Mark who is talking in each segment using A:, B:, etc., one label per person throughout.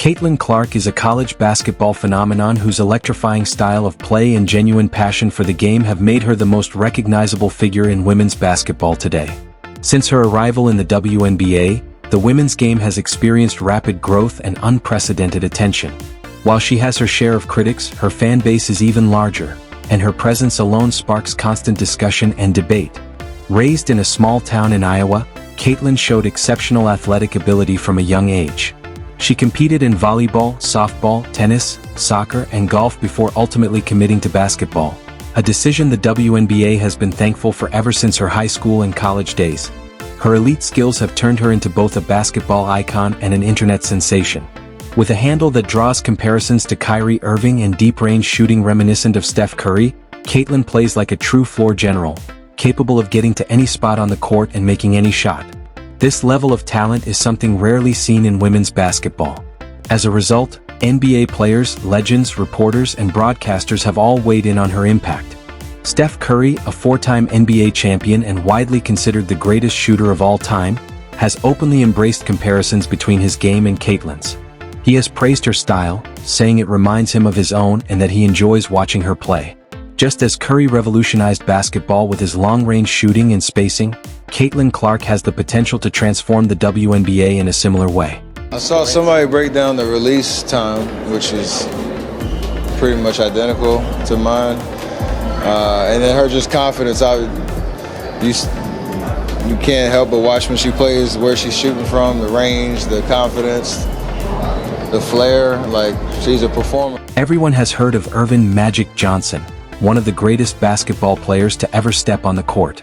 A: Caitlin Clark is a college basketball phenomenon whose electrifying style of play and genuine passion for the game have made her the most recognizable figure in women's basketball today. Since her arrival in the WNBA, the women's game has experienced rapid growth and unprecedented attention. While she has her share of critics, her fan base is even larger, and her presence alone sparks constant discussion and debate. Raised in a small town in Iowa, Caitlin showed exceptional athletic ability from a young age. She competed in volleyball, softball, tennis, soccer, and golf before ultimately committing to basketball, a decision the WNBA has been thankful for ever since her high school and college days. Her elite skills have turned her into both a basketball icon and an internet sensation. With a handle that draws comparisons to Kyrie Irving and deep-range shooting reminiscent of Steph Curry, Caitlin plays like a true floor general, capable of getting to any spot on the court and making any shot. This level of talent is something rarely seen in women's basketball. As a result, NBA players, legends, reporters, and broadcasters have all weighed in on her impact. Steph Curry, a four-time NBA champion and widely considered the greatest shooter of all time, has openly embraced comparisons between his game and Caitlin's. He has praised her style, saying it reminds him of his own and that he enjoys watching her play. Just as Curry revolutionized basketball with his long-range shooting and spacing, Caitlin Clark has the potential to transform the WNBA in a similar way.
B: I saw somebody break down the release time, which is pretty much identical to mine. And then her just confidence, you can't help but watch when she plays, where she's shooting from, the range, the confidence, the flair, like she's a performer.
A: Everyone has heard of Earvin "Magic" Johnson, one of the greatest basketball players to ever step on the court.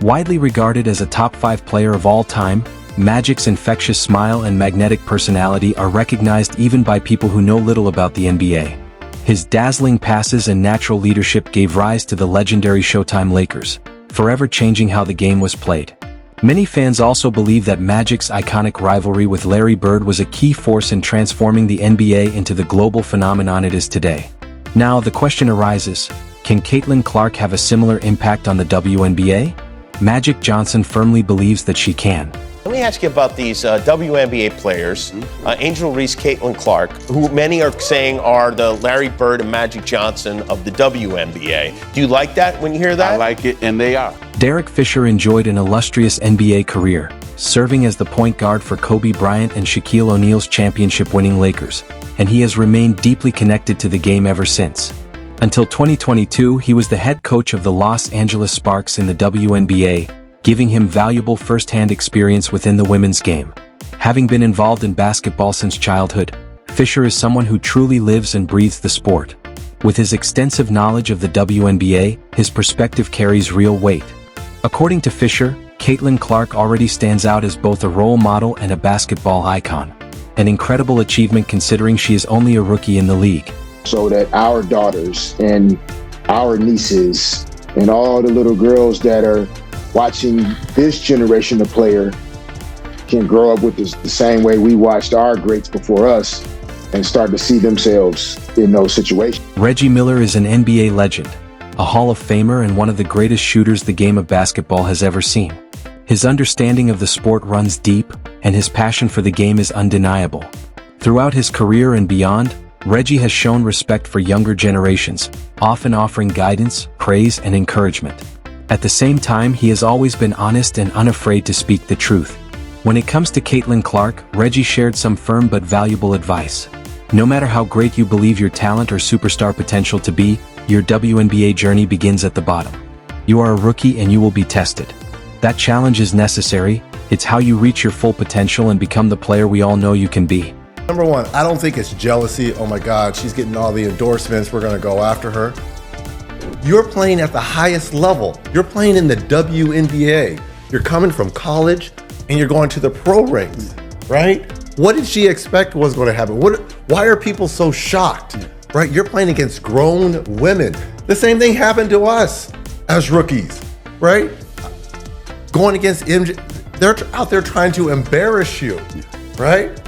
A: Widely regarded as a top 5 player of all time, Magic's infectious smile and magnetic personality are recognized even by people who know little about the NBA. His dazzling passes and natural leadership gave rise to the legendary Showtime Lakers, forever changing how the game was played. Many fans also believe that Magic's iconic rivalry with Larry Bird was a key force in transforming the NBA into the global phenomenon it is today. Now the question arises, can Caitlin Clark have a similar impact on the WNBA? Magic Johnson firmly believes that she can.
C: Let me ask you about these WNBA players, Angel Reese, Caitlin Clark, who many are saying are the Larry Bird and Magic Johnson of the WNBA. Do you like that when you hear that?
D: I like it, and they are.
A: Derek Fisher enjoyed an illustrious NBA career, serving as the point guard for Kobe Bryant and Shaquille O'Neal's championship-winning Lakers, and he has remained deeply connected to the game ever since. Until 2022, he was the head coach of the Los Angeles Sparks in the WNBA, giving him valuable first-hand experience within the women's game. Having been involved in basketball since childhood, Fisher is someone who truly lives and breathes the sport. With his extensive knowledge of the WNBA, his perspective carries real weight. According to Fisher, Caitlin Clark already stands out as both a role model and a basketball icon. An incredible achievement considering she is only a rookie in the league.
E: So that our daughters and our nieces and all the little girls that are watching this generation of player can grow up with this, the same way we watched our greats before us and start to see themselves in those situations.
A: Reggie Miller is an NBA legend, a Hall of Famer and one of the greatest shooters the game of basketball has ever seen. His understanding of the sport runs deep, and his passion for the game is undeniable. Throughout his career and beyond, Reggie has shown respect for younger generations, often offering guidance, praise, and encouragement. At the same time, he has always been honest and unafraid to speak the truth. When it comes to Caitlin Clark, Reggie shared some firm but valuable advice. No matter how great you believe your talent or superstar potential to be, your WNBA journey begins at the bottom. You are a rookie and you will be tested. That challenge is necessary. It's how you reach your full potential and become the player we all know you can be.
F: Number one, I don't think it's jealousy. Oh my God, she's getting all the endorsements. We're going to go after her. You're playing at the highest level. You're playing in the WNBA. You're coming from college and you're going to the pro ranks, right? What did she expect was going to happen? Why are people so shocked, right? You're playing against grown women. The same thing happened to us as rookies, right? Going against MJ, they're out there trying to embarrass you, right?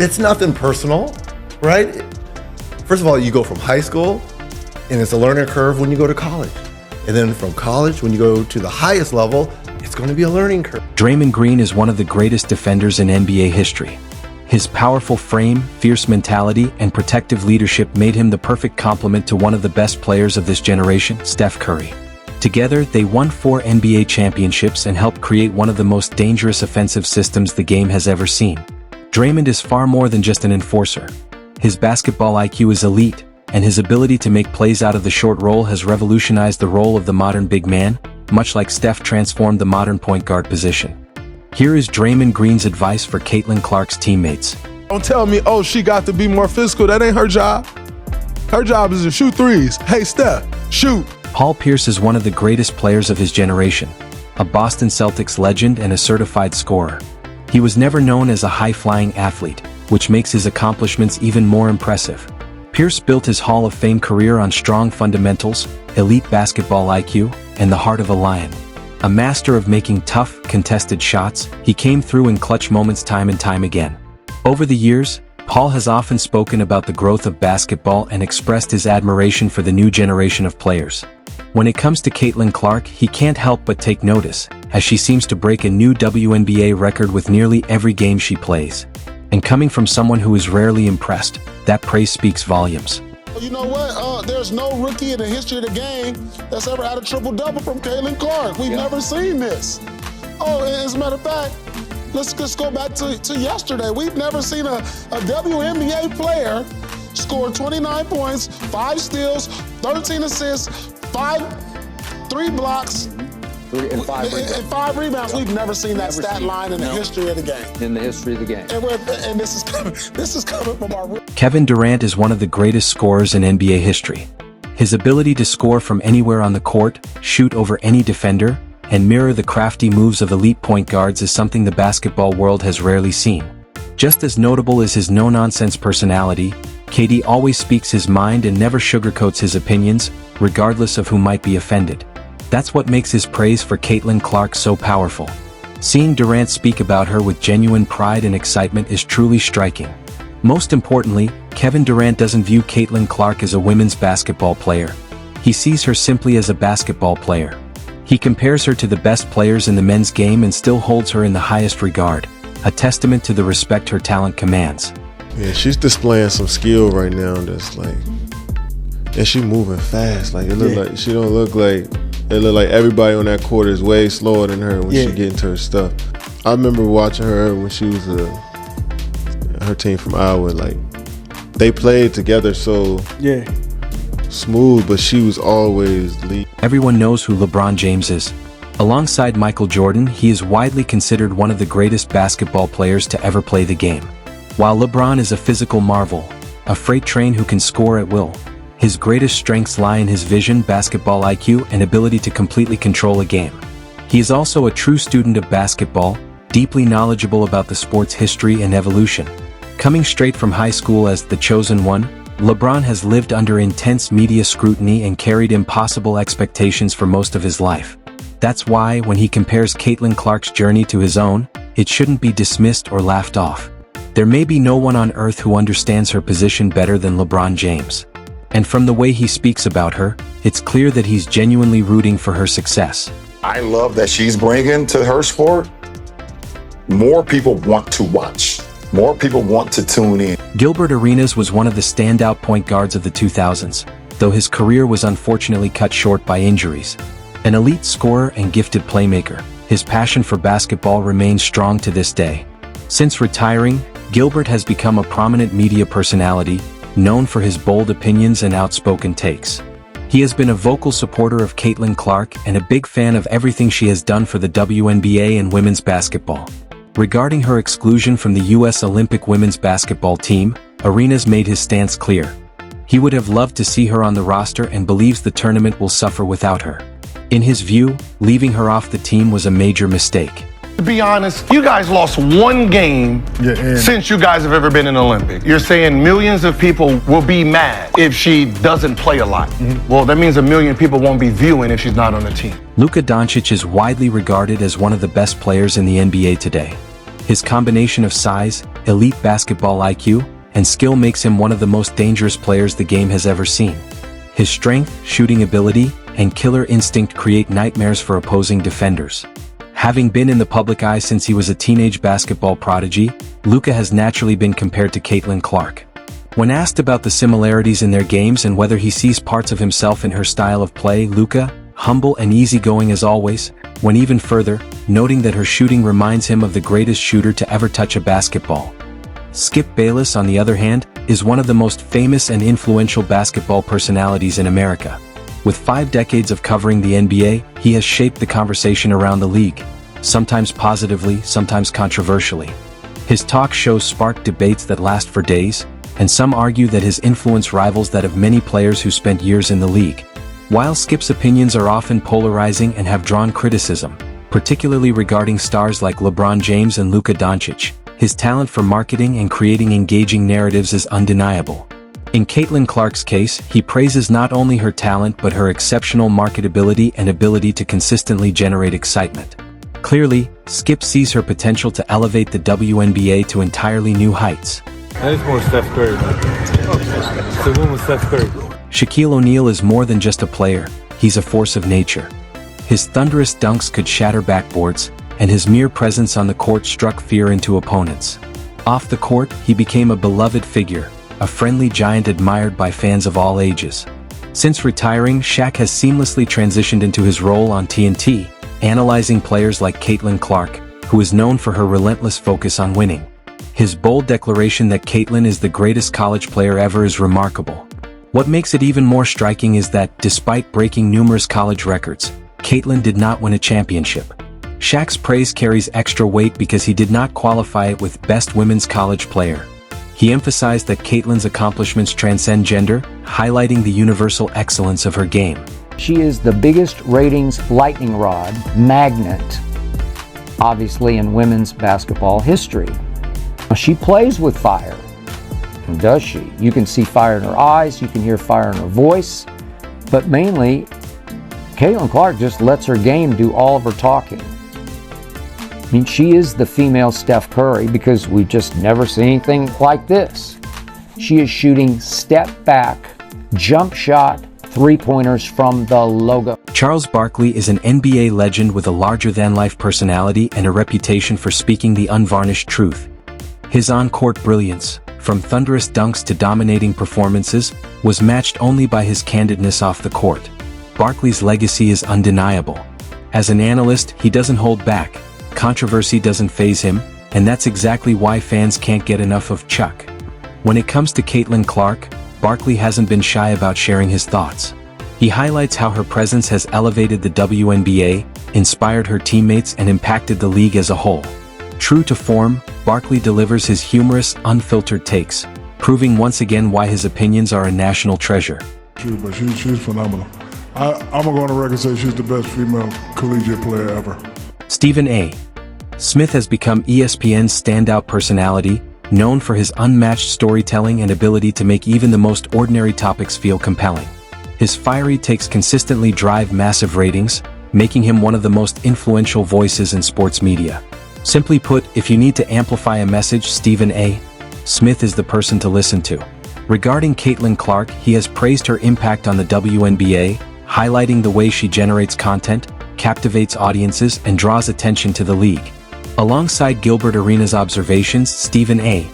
F: It's nothing personal, right? First of all, you go from high school, and it's a learning curve when you go to college. And then from college, when you go to the highest level, it's going to be a learning curve.
A: Draymond Green is one of the greatest defenders in NBA history. His powerful frame, fierce mentality, and protective leadership made him the perfect complement to one of the best players of this generation, Steph Curry. Together, they won 4 NBA championships and helped create one of the most dangerous offensive systems the game has ever seen. Draymond is far more than just an enforcer. His basketball IQ is elite, and his ability to make plays out of the short roll has revolutionized the role of the modern big man, much like Steph transformed the modern point guard position. Here is Draymond Green's advice for Caitlin Clark's teammates.
D: Don't tell me, oh, she got to be more physical. That ain't her job. Her job is to shoot threes. Hey, Steph, shoot.
A: Paul Pierce is one of the greatest players of his generation, a Boston Celtics legend and a certified scorer. He was never known as a high-flying athlete, which makes his accomplishments even more impressive. Pierce built his Hall of Fame career on strong fundamentals, elite basketball IQ, and the heart of a lion. A master of making tough, contested shots, he came through in clutch moments time and time again. Over the years, Paul has often spoken about the growth of basketball and expressed his admiration for the new generation of players. When it comes to Caitlin Clark, he can't help but take notice, as she seems to break a new WNBA record with nearly every game she plays. And coming from someone who is rarely impressed, that praise speaks volumes.
G: You know what? There's no rookie in the history of the game that's ever had a triple-double from Caitlin Clark. We've never seen this. Oh, as a matter of fact, let's just go back to yesterday. We've never seen a WNBA player score 29 points, 5 steals, 13 assists, 3 blocks,
H: and 5
G: rebounds. We've never seen that stat line in the history of the game.
H: In the history of the game.
G: And this is coming from our...
A: Kevin Durant is one of the greatest scorers in NBA history. His ability to score from anywhere on the court, shoot over any defender, and mirror the crafty moves of elite point guards is something the basketball world has rarely seen. Just as notable is his no-nonsense personality, KD always speaks his mind and never sugarcoats his opinions, regardless of who might be offended. That's what makes his praise for Caitlin Clark so powerful. Seeing Durant speak about her with genuine pride and excitement is truly striking. Most importantly, Kevin Durant doesn't view Caitlin Clark as a women's basketball player. He sees her simply as a basketball player. He compares her to the best players in the men's game and still holds her in the highest regard, a testament to the respect her talent commands.
D: Yeah, she's displaying some skill right now that's like, and she moving fast. Like, it look like, she don't look like, it look like everybody on that court is way slower than her when she get into her stuff. I remember watching her when she was her team from Iowa. Like, they played together so smooth, but she was always lead.
A: Everyone knows who LeBron James is. Alongside Michael Jordan, he is widely considered one of the greatest basketball players to ever play the game. While LeBron is a physical marvel, a freight train who can score at will, his greatest strengths lie in his vision, basketball IQ, and ability to completely control a game. He is also a true student of basketball, deeply knowledgeable about the sport's history and evolution. Coming straight from high school as the chosen one, LeBron has lived under intense media scrutiny and carried impossible expectations for most of his life. That's why, when he compares Caitlin Clark's journey to his own, it shouldn't be dismissed or laughed off. There may be no one on earth who understands her position better than LeBron James. And from the way he speaks about her, it's clear that he's genuinely rooting for her success.
I: I love that she's bringing to her sport. More people want to watch. More people want to tune in.
A: Gilbert Arenas was one of the standout point guards of the 2000s, though his career was unfortunately cut short by injuries. An elite scorer and gifted playmaker, his passion for basketball remains strong to this day. Since retiring, Gilbert has become a prominent media personality, known for his bold opinions and outspoken takes. He has been a vocal supporter of Caitlin Clark and a big fan of everything she has done for the WNBA and women's basketball. Regarding her exclusion from the U.S. Olympic women's basketball team, Arenas made his stance clear. He would have loved to see her on the roster and believes the tournament will suffer without her. In his view, leaving her off the team was a major mistake.
J: To be honest, you guys lost one game since you guys have ever been in the Olympic. You're saying millions of people will be mad if she doesn't play a lot. Well, that means a million people won't be viewing if she's not on the team.
A: Luka Doncic is widely regarded as one of the best players in the NBA today. His combination of size, elite basketball IQ, and skill makes him one of the most dangerous players the game has ever seen. His strength, shooting ability, and killer instinct create nightmares for opposing defenders. Having been in the public eye since he was a teenage basketball prodigy, Luka has naturally been compared to Caitlin Clark. When asked about the similarities in their games and whether he sees parts of himself in her style of play, Luka, humble and easygoing as always, went even further, noting that her shooting reminds him of the greatest shooter to ever touch a basketball. Skip Bayless, on the other hand, is one of the most famous and influential basketball personalities in America. With 5 decades of covering the NBA, he has shaped the conversation around the league, sometimes positively, sometimes controversially. His talk shows spark debates that last for days, and some argue that his influence rivals that of many players who spent years in the league. While Skip's opinions are often polarizing and have drawn criticism, particularly regarding stars like LeBron James and Luka Doncic, his talent for marketing and creating engaging narratives is undeniable. In Caitlin Clark's case, he praises not only her talent but her exceptional marketability and ability to consistently generate excitement. Clearly, Skip sees her potential to elevate the WNBA to entirely new heights.
K: That's more Steph Curry. It's a woman with Steph Curry.
A: Shaquille O'Neal is more than just a player, he's a force of nature. His thunderous dunks could shatter backboards, and his mere presence on the court struck fear into opponents. Off the court, he became a beloved figure, a friendly giant admired by fans of all ages. Since retiring, Shaq has seamlessly transitioned into his role on TNT, analyzing players like Caitlin Clark, who is known for her relentless focus on winning. His bold declaration that Caitlin is the greatest college player ever is remarkable. What makes it even more striking is that, despite breaking numerous college records, Caitlin did not win a championship. Shaq's praise carries extra weight because he did not qualify it with Best Women's College Player. He emphasized that Caitlin's accomplishments transcend gender, highlighting the universal excellence of her game.
H: She is the biggest ratings lightning rod magnet, obviously, in women's basketball history. She plays with fire, and does she? You can see fire in her eyes, you can hear fire in her voice, but mainly, Caitlin Clark just lets her game do all of her talking. I mean, she is the female Steph Curry because we've just never seen anything like this. She is shooting step back, jump shot, three-pointers from the logo.
A: Charles Barkley is an NBA legend with a larger-than-life personality and a reputation for speaking the unvarnished truth. His on-court brilliance, from thunderous dunks to dominating performances, was matched only by his candidness off the court. Barkley's legacy is undeniable. As an analyst, he doesn't hold back. Controversy doesn't faze him, and that's exactly why fans can't get enough of Chuck. When it comes to Caitlin Clark, Barkley hasn't been shy about sharing his thoughts. He highlights how her presence has elevated the WNBA, inspired her teammates, and impacted the league as a whole. True to form, Barkley delivers his humorous, unfiltered takes, proving once again why his opinions are a national treasure.
G: But she's phenomenal. I'm going to go on the record and say she's the best female collegiate player ever.
A: Stephen A. Smith has become ESPN's standout personality, known for his unmatched storytelling and ability to make even the most ordinary topics feel compelling. His fiery takes consistently drive massive ratings, making him one of the most influential voices in sports media. Simply put, if you need to amplify a message, Stephen A. Smith is the person to listen to. Regarding Caitlin Clark, he has praised her impact on the WNBA, highlighting the way she generates content, captivates audiences, and draws attention to the league. Alongside Gilbert Arenas' observations, Stephen A.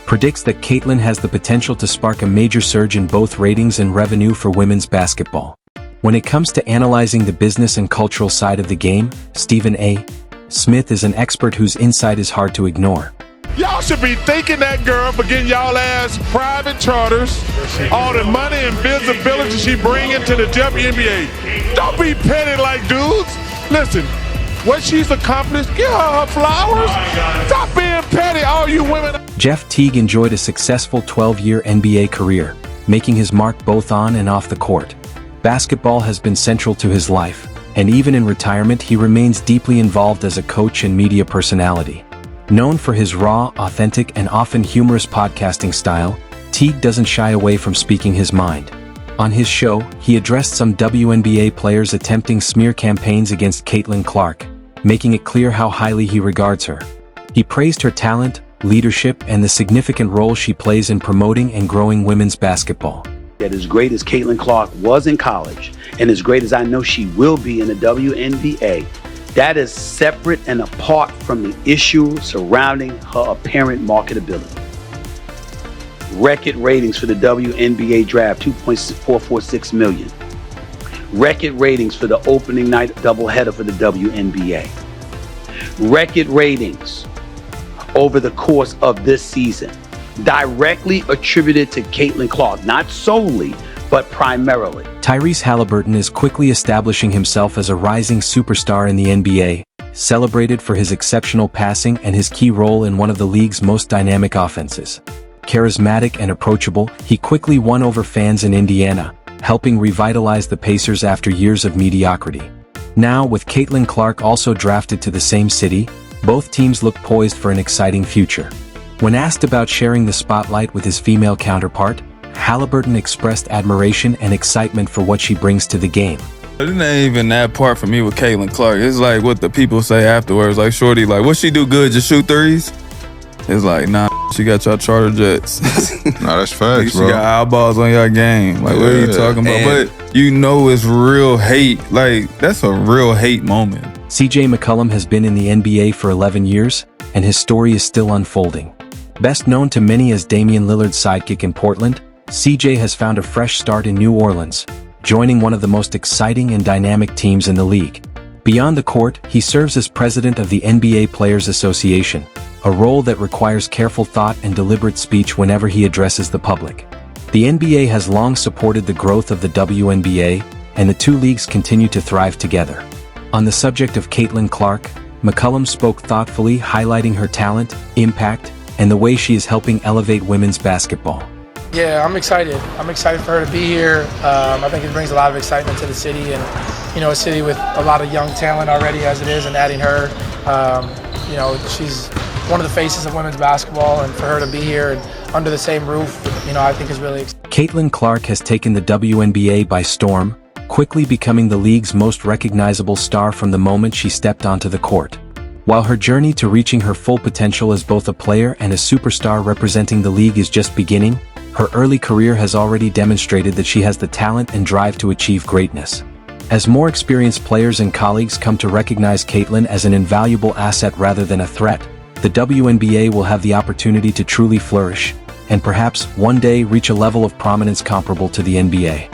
A: predicts that Caitlin has the potential to spark a major surge in both ratings and revenue for women's basketball. When it comes to analyzing the business and cultural side of the game, Stephen A. Smith is an expert whose insight is hard to ignore.
G: Y'all should be thanking that girl for getting y'all ass private charters, all the money and visibility she bring into the WNBA. Don't be petty like dudes. Listen, what she's accomplished, give her flowers. Stop being petty, all you women.
A: Jeff Teague enjoyed a successful 12-year NBA career, making his mark both on and off the court. Basketball has been central to his life, and even in retirement he remains deeply involved as a coach and media personality. Known for his raw, authentic, and often humorous podcasting style, Teague doesn't shy away from speaking his mind. On his show, he addressed some WNBA players attempting smear campaigns against Caitlin Clark, making it clear how highly he regards her. He praised her talent, leadership, and the significant role she plays in promoting and growing women's basketball.
L: That as great as Caitlin Clark was in college, and as great as I know she will be in the WNBA, That is separate and apart from the issue surrounding her apparent marketability. Record ratings for the WNBA draft, 2.446 million. Record ratings for the opening night doubleheader for the WNBA. Record ratings over the course of this season, directly attributed to Caitlin Clark, not solely, but primarily.
A: Tyrese Haliburton is quickly establishing himself as a rising superstar in the NBA, celebrated for his exceptional passing and his key role in one of the league's most dynamic offenses. Charismatic and approachable, he quickly won over fans in Indiana, helping revitalize the Pacers after years of mediocrity. Now, with Caitlin Clark also drafted to the same city, both teams look poised for an exciting future. When asked about sharing the spotlight with his female counterpart, Haliburton expressed admiration and excitement for what she brings to the game.
M: It ain't even that part for me with Caitlin Clark. It's like what the people say afterwards, like, shorty, like, what she do good, just shoot threes? It's like, nah, she got y'all charter jets.
N: Nah, that's facts, bro.
M: She got eyeballs on y'all game. Like, what are you talking about? But you know it's real hate. Like, that's a real hate moment.
A: CJ McCollum has been in the NBA for 11 years, and his story is still unfolding. Best known to many as Damian Lillard's sidekick in Portland, CJ has found a fresh start in New Orleans, joining one of the most exciting and dynamic teams in the league. Beyond the court, he serves as president of the NBA Players Association, a role that requires careful thought and deliberate speech whenever he addresses the public. The NBA has long supported the growth of the WNBA, and the two leagues continue to thrive together. On the subject of Caitlin Clark, McCollum spoke thoughtfully, highlighting her talent, impact, and the way she is helping elevate women's basketball.
O: Yeah, I'm excited. I'm excited for her to be here. I think it brings a lot of excitement to the city, and a city with a lot of young talent already as it is, and adding her, she's one of the faces of women's basketball, and for her to be here and under the same roof, I think is really exciting.
A: Caitlin Clark has taken the WNBA by storm, quickly becoming the league's most recognizable star from the moment she stepped onto the court. While her journey to reaching her full potential as both a player and a superstar representing the league is just beginning, her early career has already demonstrated that she has the talent and drive to achieve greatness. As more experienced players and colleagues come to recognize Caitlin as an invaluable asset rather than a threat, the WNBA will have the opportunity to truly flourish, and perhaps one day reach a level of prominence comparable to the NBA.